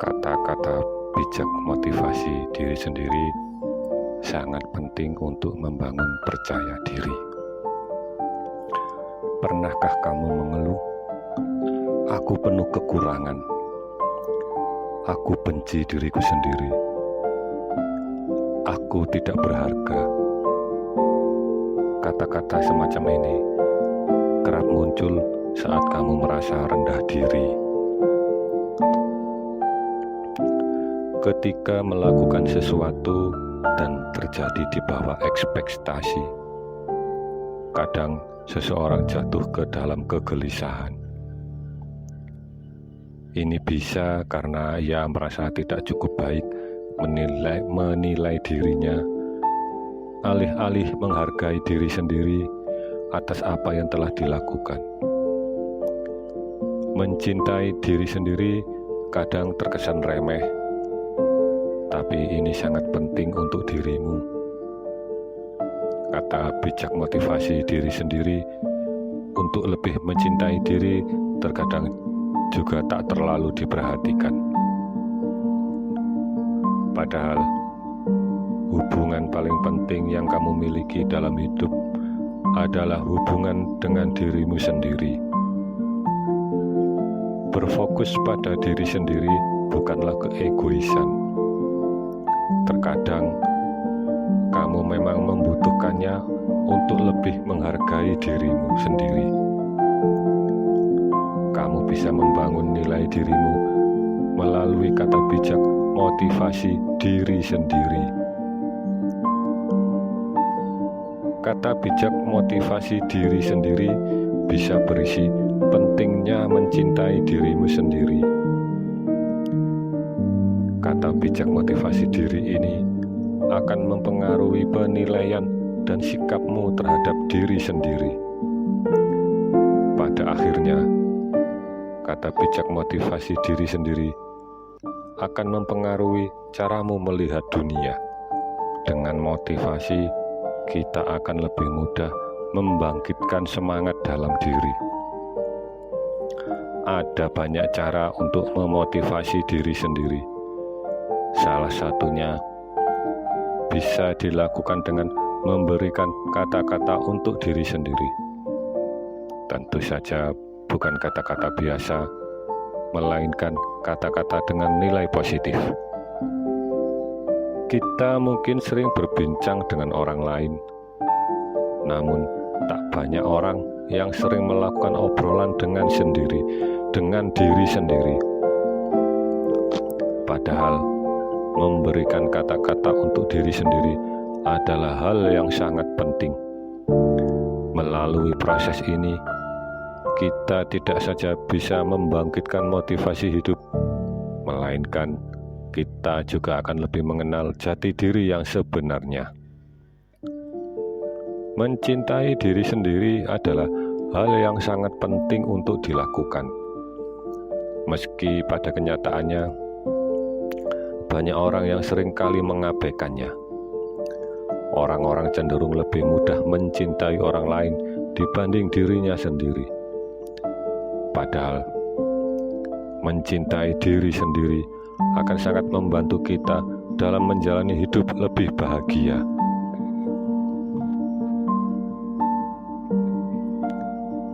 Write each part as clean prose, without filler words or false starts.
Kata-kata bijak motivasi diri sendiri sangat penting untuk membangun percaya diri. Pernahkah kamu mengeluh, "Aku penuh kekurangan. Aku benci diriku sendiri. Aku tidak berharga." Kata-kata semacam ini kerap muncul saat kamu merasa rendah diri. Ketika melakukan sesuatu dan terjadi di bawah ekspektasi, kadang seseorang jatuh ke dalam kegelisahan. Ini bisa karena ia merasa tidak cukup baik menilai dirinya, alih-alih menghargai diri sendiri atas apa yang telah dilakukan. Mencintai diri sendiri kadang terkesan remeh, tapi ini sangat penting untuk dirimu. Kata bijak motivasi diri sendiri untuk lebih mencintai diri terkadang juga tak terlalu diperhatikan. Padahal hubungan paling penting yang kamu miliki dalam hidup adalah hubungan dengan dirimu sendiri. Berfokus pada diri sendiri bukanlah keegoisan. Terkadang kamu memang membutuhkannya untuk lebih menghargai dirimu sendiri. Kamu bisa membangun nilai dirimu melalui kata bijak motivasi diri sendiri. Kata bijak motivasi diri sendiri bisa berisi pentingnya mencintai dirimu sendiri. Kata bijak motivasi diri ini akan mempengaruhi penilaian dan sikapmu terhadap diri sendiri. Pada akhirnya, kata bijak motivasi diri sendiri akan mempengaruhi caramu melihat dunia. Dengan motivasi, kita akan lebih mudah membangkitkan semangat dalam diri. Ada banyak cara untuk memotivasi diri sendiri. Salah satunya bisa dilakukan dengan memberikan kata-kata untuk diri sendiri. Tentu saja bukan kata-kata biasa, melainkan kata-kata dengan nilai positif. Kita mungkin sering berbincang dengan orang lain, namun tak banyak orang yang sering melakukan obrolan dengan diri sendiri. Padahal memberikan kata-kata untuk diri sendiri adalah hal yang sangat penting. Melalui proses ini, kita tidak saja bisa membangkitkan motivasi hidup, melainkan kita juga akan lebih mengenal jati diri yang sebenarnya. Mencintai diri sendiri adalah hal yang sangat penting untuk dilakukan. Meski pada kenyataannya, banyak orang yang seringkali mengabaikannya. Orang-orang cenderung lebih mudah mencintai orang lain dibanding dirinya sendiri. Padahal, mencintai diri sendiri akan sangat membantu kita dalam menjalani hidup lebih bahagia.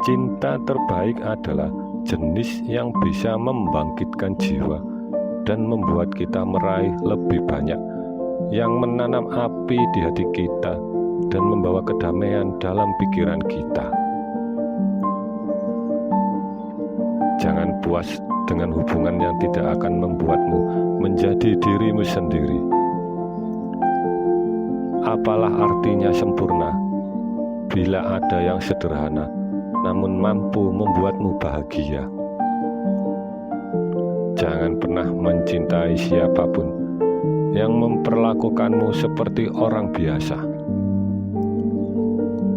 Cinta terbaik adalah jenis yang bisa membangkitkan jiwa dan membuat kita meraih lebih banyak, yang menanam api di hati kita dan membawa kedamaian dalam pikiran kita. Jangan puas dengan hubungan yang tidak akan membuatmu menjadi dirimu sendiri. Apalah artinya sempurna bila ada yang sederhana namun mampu membuatmu bahagia. Jangan pernah mencintai siapapun yang memperlakukanmu seperti orang biasa.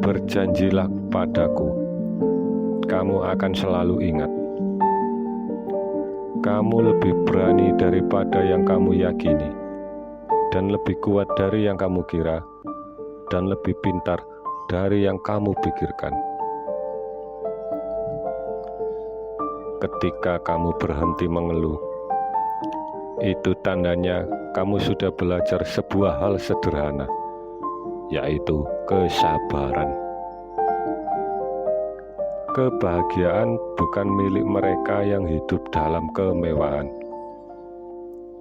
Berjanjilah padaku, kamu akan selalu ingat. Kamu lebih berani daripada yang kamu yakini, dan lebih kuat dari yang kamu kira, dan lebih pintar dari yang kamu pikirkan. Ketika kamu berhenti mengeluh, itu tandanya kamu sudah belajar sebuah hal sederhana, yaitu kesabaran. Kebahagiaan bukan milik mereka yang hidup dalam kemewahan,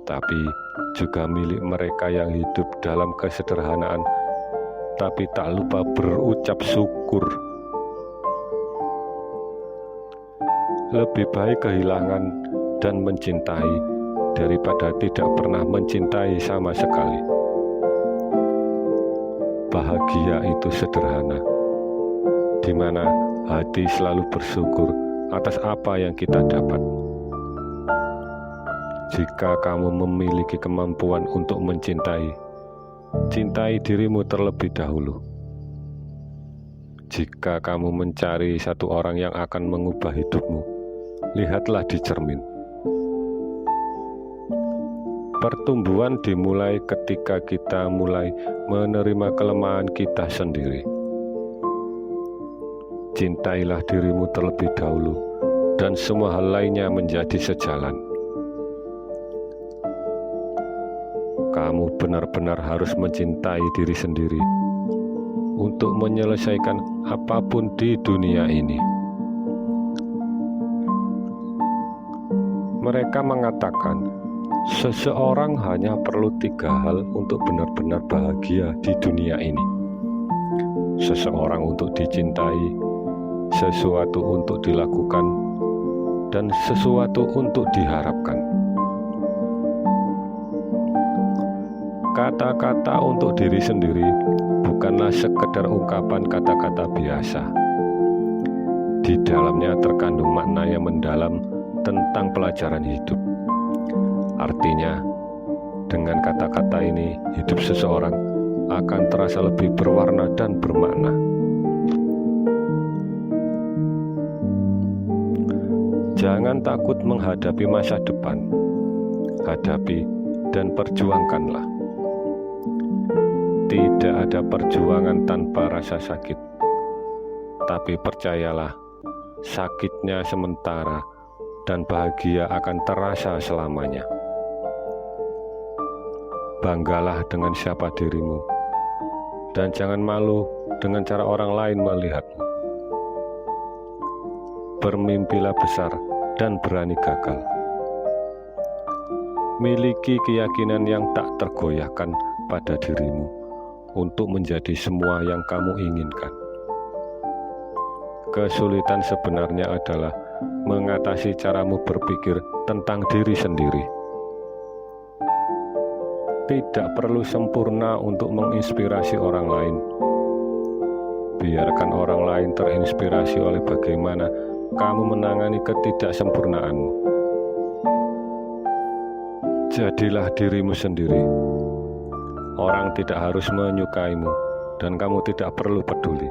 tapi juga milik mereka yang hidup dalam kesederhanaan, tapi tak lupa berucap syukur. Lebih baik kehilangan dan mencintai daripada tidak pernah mencintai sama sekali. Bahagia itu sederhana, di mana hati selalu bersyukur atas apa yang kita dapat. Jika kamu memiliki kemampuan untuk mencintai, cintai dirimu terlebih dahulu. Jika kamu mencari satu orang yang akan mengubah hidupmu, lihatlah di cermin. Pertumbuhan dimulai ketika kita mulai menerima kelemahan kita sendiri. Cintailah dirimu terlebih dahulu, dan semua hal lainnya menjadi sejalan. Kamu benar-benar harus mencintai diri sendiri untuk menyelesaikan apapun di dunia ini. Mereka mengatakan, seseorang hanya perlu 3 hal untuk benar-benar bahagia di dunia ini. Seseorang untuk dicintai, sesuatu untuk dilakukan, dan sesuatu untuk diharapkan. Kata-kata untuk diri sendiri bukanlah sekedar ungkapan kata-kata biasa. Di dalamnya terkandung makna yang mendalam tentang pelajaran hidup. Artinya, dengan kata-kata ini, hidup seseorang akan terasa lebih berwarna dan bermakna. Jangan takut menghadapi masa depan. Hadapi dan perjuangkanlah. Tidak ada perjuangan tanpa rasa sakit. Tapi percayalah, sakitnya sementara dan bahagia akan terasa selamanya. Banggalah dengan siapa dirimu, dan jangan malu dengan cara orang lain melihatmu. Bermimpilah besar dan berani gagal. Miliki keyakinan yang tak tergoyahkan pada dirimu untuk menjadi semua yang kamu inginkan. Kesulitan sebenarnya adalah mengatasi caramu berpikir tentang diri sendiri. Tidak perlu sempurna untuk menginspirasi orang lain. Biarkan orang lain terinspirasi oleh bagaimana kamu menangani ketidaksempurnaanmu. Jadilah dirimu sendiri. Orang tidak harus menyukaimu, dan kamu tidak perlu peduli.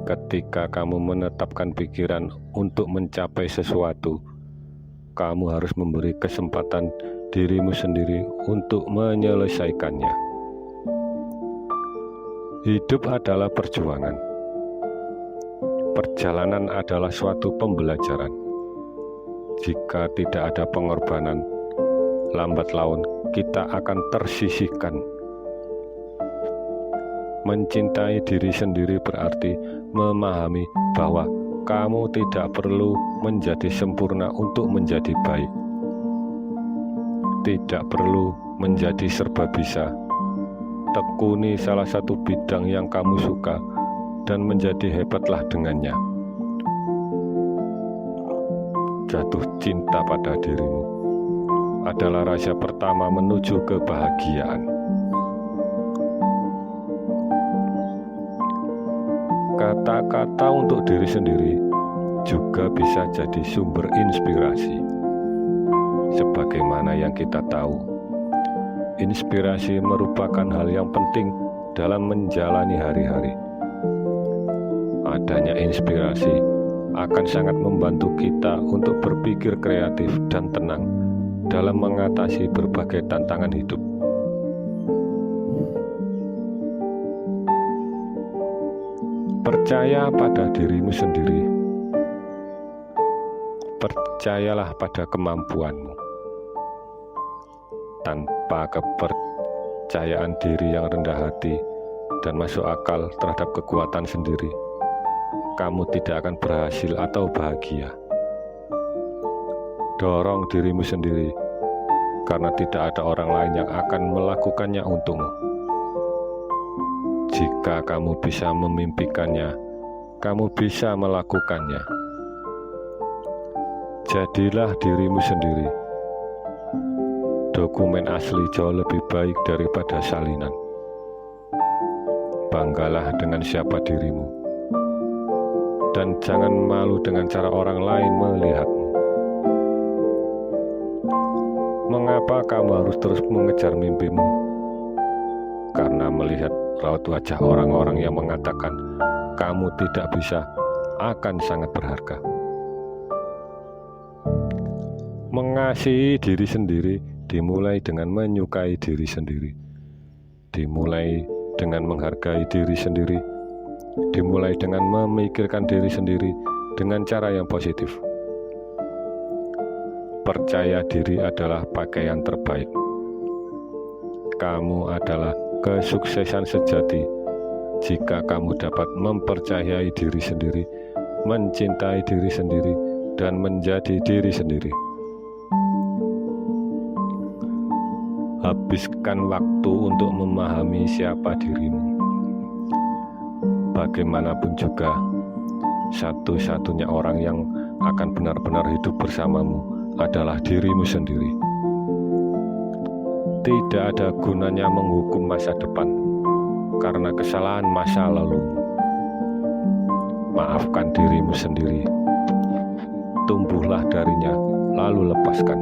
Ketika kamu menetapkan pikiran untuk mencapai sesuatu, kamu harus memberi kesempatan dirimu sendiri untuk menyelesaikannya. Hidup adalah perjuangan. Perjalanan adalah suatu pembelajaran. Jika tidak ada pengorbanan, lambat laun kita akan tersisihkan. Mencintai diri sendiri berarti memahami bahwa kamu tidak perlu menjadi sempurna untuk menjadi baik. Tidak perlu menjadi serba bisa. Tekuni salah satu bidang yang kamu suka dan menjadi hebatlah dengannya. Jatuh cinta pada dirimu adalah rahasia pertama menuju kebahagiaan. Kata-kata untuk diri sendiri juga bisa jadi sumber inspirasi. Sebagaimana yang kita tahu, inspirasi merupakan hal yang penting dalam menjalani hari-hari. Adanya inspirasi akan sangat membantu kita untuk berpikir kreatif dan tenang dalam mengatasi berbagai tantangan hidup. Percaya pada dirimu sendiri. Percayalah pada kemampuanmu. Tanpa kepercayaan diri yang rendah hati dan masuk akal terhadap kekuatan sendiri, kamu tidak akan berhasil atau bahagia. Dorong dirimu sendiri, karena tidak ada orang lain yang akan melakukannya untukmu. Jika kamu bisa memimpikannya, kamu bisa melakukannya. Jadilah dirimu sendiri. Dokumen asli jauh lebih baik daripada salinan. Banggalah dengan siapa dirimu, dan jangan malu dengan cara orang lain melihatmu. Mengapa kamu harus terus mengejar mimpimu? Karena melihat raut wajah orang-orang yang mengatakan kamu tidak bisa akan sangat berharga. Mengasihi diri sendiri dimulai dengan menyukai diri sendiri, dimulai dengan menghargai diri sendiri, dimulai dengan memikirkan diri sendiri dengan cara yang positif. Percaya diri adalah pakaian terbaik. Kamu adalah kesuksesan sejati jika kamu dapat mempercayai diri sendiri, mencintai diri sendiri, dan menjadi diri sendiri. Habiskan waktu untuk memahami siapa dirimu. Bagaimanapun juga, satu-satunya orang yang akan benar-benar hidup bersamamu adalah dirimu sendiri. Tidak ada gunanya menghukum masa depan karena kesalahan masa lalu. Maafkan dirimu sendiri, tumbuhlah darinya, lalu lepaskan.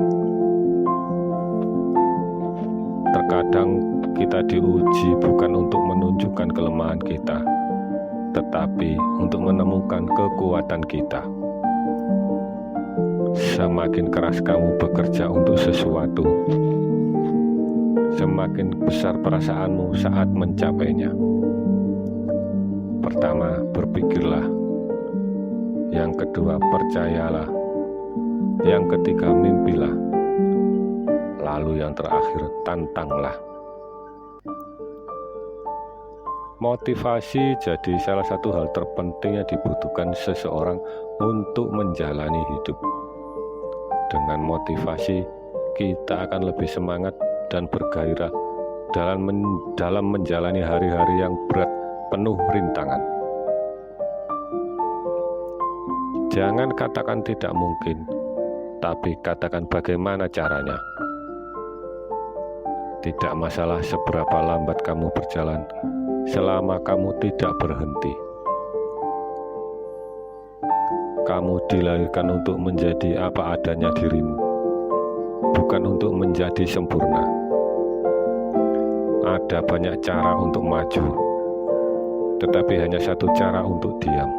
Terkadang kita diuji bukan untuk menunjukkan kelemahan kita, tetapi untuk menemukan kekuatan kita. Semakin keras kamu bekerja untuk sesuatu, semakin besar perasaanmu saat mencapainya. Pertama, berpikirlah. Yang kedua, percayalah. Yang ketiga, mimpilah. Lalu yang terakhir, tantanglah. Motivasi jadi salah satu hal terpenting yang dibutuhkan seseorang untuk menjalani hidup. Dengan motivasi, kita akan lebih semangat dan bergairah dalam menjalani hari-hari yang berat penuh rintangan. Jangan katakan tidak mungkin, tapi katakan bagaimana caranya. Tidak masalah seberapa lambat kamu berjalan, selama kamu tidak berhenti. Kamu dilahirkan untuk menjadi apa adanya dirimu, bukan untuk menjadi sempurna. Ada banyak cara untuk maju, tetapi hanya satu cara untuk diam.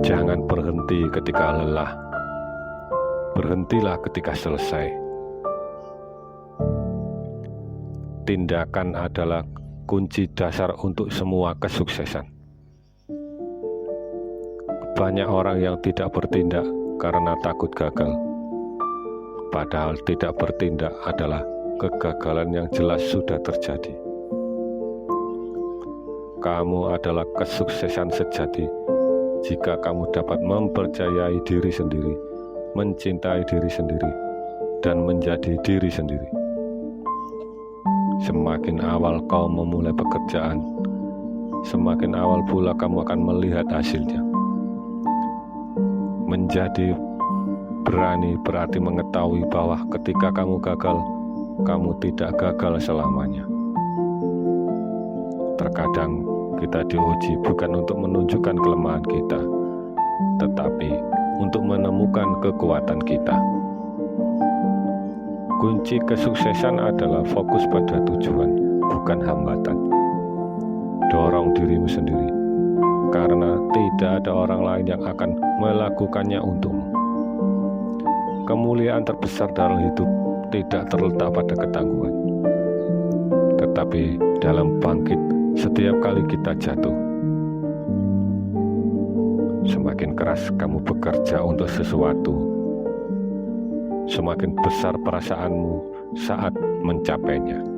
Jangan berhenti ketika lelah, berhentilah ketika selesai. Tindakan adalah kunci dasar untuk semua kesuksesan. Banyak orang yang tidak bertindak karena takut gagal, padahal tidak bertindak adalah kegagalan yang jelas sudah terjadi. Kamu adalah kesuksesan sejati jika kamu dapat mempercayai diri sendiri, mencintai diri sendiri, dan menjadi diri sendiri. Semakin awal kau memulai pekerjaan, semakin awal pula kamu akan melihat hasilnya. Menjadi berani berarti mengetahui bahwa ketika kamu gagal, kamu tidak gagal selamanya. Terkadang kita diuji bukan untuk menunjukkan kelemahan kita, tetapi untuk menemukan kekuatan kita. Kunci kesuksesan adalah fokus pada tujuan, bukan hambatan. Dorong dirimu sendiri, tidak ada orang lain yang akan melakukannya untukmu. Kemuliaan terbesar dalam hidup tidak terletak pada ketangguhan, tetapi dalam bangkit setiap kali kita jatuh. Semakin keras kamu bekerja untuk sesuatu, semakin besar perasaanmu saat mencapainya.